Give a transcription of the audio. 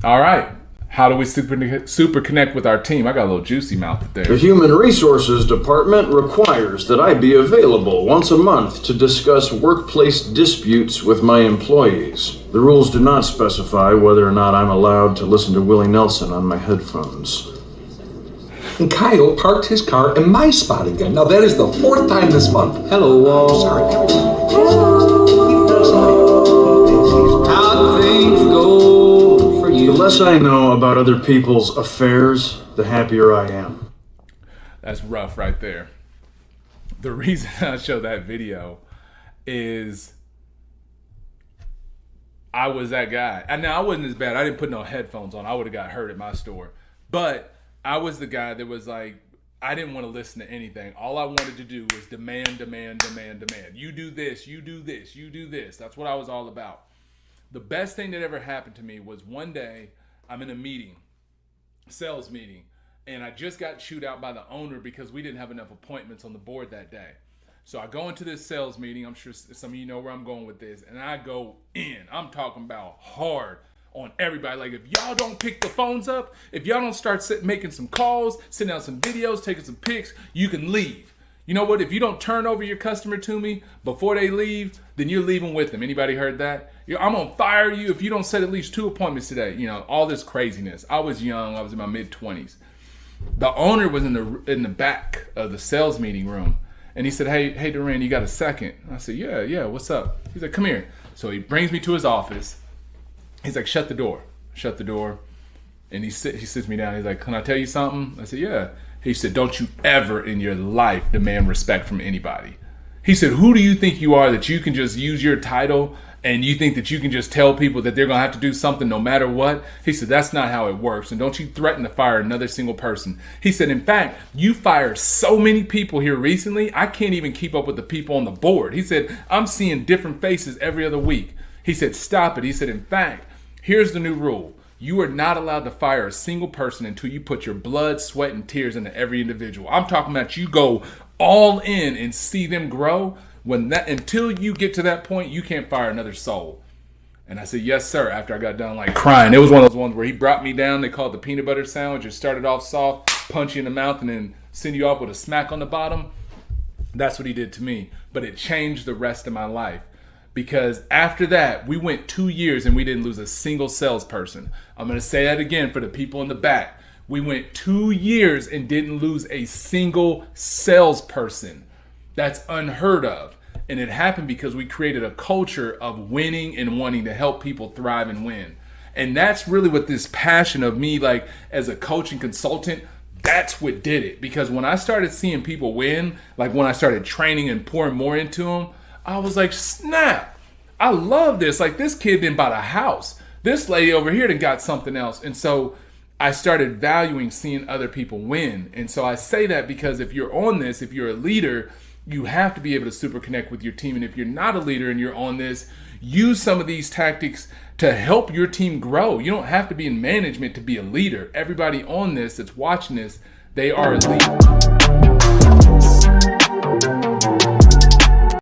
All right. How do we super connect with our team? I got a little juicy mouth there. The Human Resources Department requires that I be available once a month to discuss workplace disputes with my employees. The rules do not specify whether or not I'm allowed to listen to Willie Nelson on my headphones. And Kyle parked his car in my spot again. Now that is the fourth time this month. Hello, Sorry. How things go for you. The less I know about other people's affairs, the happier I am. That's rough right there. The reason I show that video is I was that guy. And now I wasn't as bad. I didn't put no headphones on. I would have got hurt at my store. But I was the guy that was like, I didn't want to listen to anything. All I wanted to do was demand. You do this, you do this, you do this. That's what I was all about. The best thing that ever happened to me was one day I'm in a meeting, sales meeting, and I just got chewed out by the owner because we didn't have enough appointments on the board that day. So I go into this sales meeting. I'm sure some of you know where I'm going with this. And I go in. I'm talking about hard on everybody. Like, if y'all don't pick the phones up, if y'all don't start making some calls, sending out some videos, taking some pics, you can leave. You know what? If you don't turn over your customer to me before they leave, then you're leaving with them. Anybody heard that? I'm going to fire you if you don't set at least 2 appointments today. You know, all this craziness. I was young. I was in my mid-20s. The owner was in the back of the sales meeting room. And he said, hey, Duran, you got a second? I said, yeah, what's up? He's like, come here. So he brings me to his office. He's like, shut the door. And he sits me down. He's like, can I tell you something? I said, yeah. He said, don't you ever in your life demand respect from anybody. He said, who do you think you are that you can just use your title and you think that you can just tell people that they're going to have to do something no matter what? He said, that's not how it works. And don't you threaten to fire another single person. He said, in fact, you fire so many people here recently, I can't even keep up with the people on the board. He said, I'm seeing different faces every other week. He said, stop it. He said, in fact, here's the new rule. You are not allowed to fire a single person until you put your blood, sweat, and tears into every individual. I'm talking about you go all in and see them grow. Until you get to that point, you can't fire another soul. And I said, yes, sir, after I got done like crying. It was one of those ones where he brought me down. They called it the peanut butter sandwich. It started off soft, punch you in the mouth, and then send you off with a smack on the bottom. That's what he did to me. But it changed the rest of my life. Because after that, we went 2 years and we didn't lose a single salesperson. I'm going to say that again for the people in the back. We went 2 years and didn't lose a single salesperson. That's unheard of. And it happened because we created a culture of winning and wanting to help people thrive and win. And that's really what this passion of me, like as a coach and consultant, that's what did it. Because when I started seeing people win, like when I started training and pouring more into them, I was like, snap, I love this. Like, this kid didn't buy a house. This lady over here done got something else. And so I started valuing seeing other people win. And so I say that because if you're on this, if you're a leader, you have to be able to super connect with your team. And if you're not a leader and you're on this, use some of these tactics to help your team grow. You don't have to be in management to be a leader. Everybody on this that's watching this, they are a leader.